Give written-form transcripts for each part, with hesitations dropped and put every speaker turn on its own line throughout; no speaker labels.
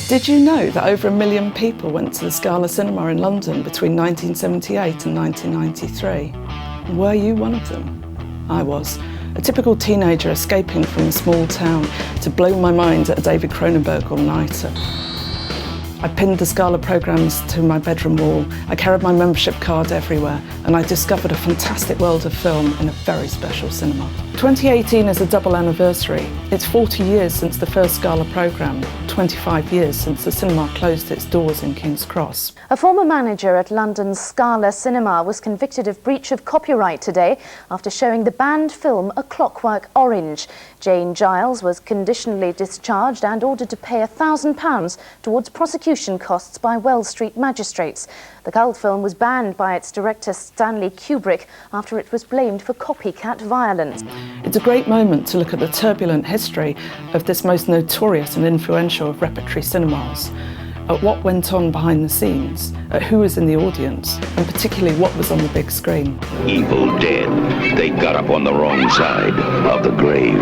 Did you know that over 1 million people went to the Scala Cinema in London between 1978 and 1993? Were you one of them? I was. A typical teenager escaping from a small town to blow my mind at a David Cronenberg all-nighter. I pinned the Scala programmes to my bedroom wall, I carried my membership card everywhere, and I discovered a fantastic world of film in a very special cinema. 2018 is a double anniversary. It's 40 years since the first Scala programme, 25 years since the cinema closed its doors in King's Cross.
A former manager at London's Scala Cinema was convicted of breach of copyright today after showing the banned film A Clockwork Orange. Jane Giles was conditionally discharged and ordered to pay £1,000 towards prosecution costs by Wells Street magistrates. The cult film was banned by its director Stanley Kubrick after it was blamed for copycat violence.
It's a great moment to look at the turbulent history of this most notorious and influential of repertory cinemas, at what went on behind the scenes, at who was in the audience, and particularly what was on the big screen.
Evil dead. They got up on the wrong side of the grave.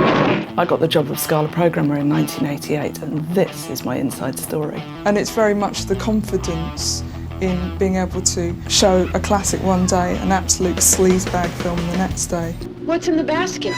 I got the job of Scala Programmer in 1988, and this is my inside story.
And it's very much the confidence in being able to show a classic one day, an absolute sleazebag film the next day.
What's in the basket?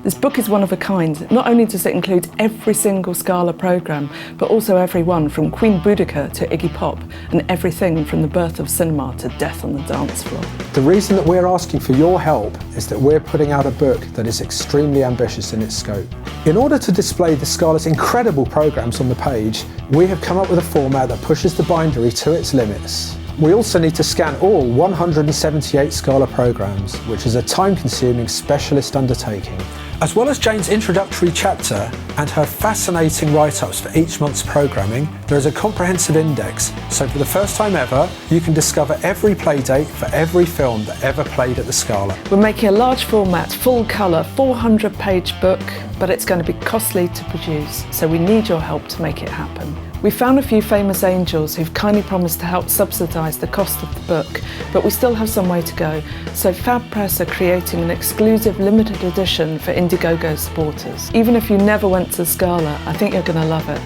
This book is one of a kind. Not only does it include every single Scala programme, but also every one from Queen Boudica to Iggy Pop, and everything from the birth of cinema to death on the dance floor.
The reason that we're asking for your help is that we're putting out a book that is extremely ambitious in its scope. In order to display the Scala's incredible programmes on the page, we have come up with a format that pushes the bindery to its limits. We also need to scan all 178 Scala programmes, which is a time-consuming specialist undertaking. As well as Jane's introductory chapter and her fascinating write-ups for each month's programming, there is a comprehensive index, so for the first time ever, you can discover every playdate for every film that ever played at the Scala.
We're making a large format, full colour, 400-page book, but it's going to be costly to produce, so we need your help to make it happen. We found a few famous angels who've kindly promised to help subsidise the cost of the book, but we still have some way to go, so Fab Press are creating an exclusive limited edition for Indiegogo supporters. Even if you never went to Scala, I think you're going to love it,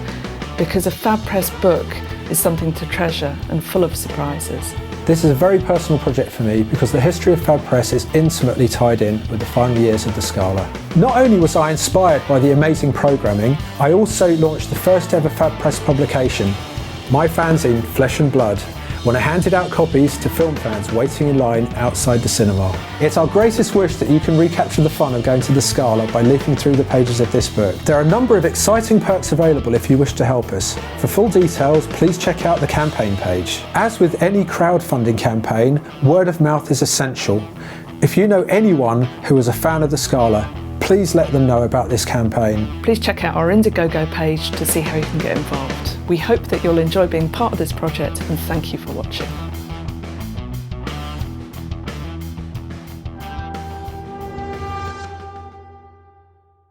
because a Fab Press book is something to treasure and full of surprises.
This is a very personal project for me because the history of Fab Press is intimately tied in with the final years of the Scala. Not only was I inspired by the amazing programming, I also launched the first ever Fab Press publication, my fanzine Flesh and Blood, when I handed out copies to film fans waiting in line outside the cinema. It's our greatest wish that you can recapture the fun of going to the Scala by leafing through the pages of this book. There are a number of exciting perks available if you wish to help us. For full details, please check out the campaign page. As with any crowdfunding campaign, word of mouth is essential. If you know anyone who is a fan of the Scala, please let them know about this campaign.
Please check out our Indiegogo page to see how you can get involved. We hope that you'll enjoy being part of this project, and thank you for watching.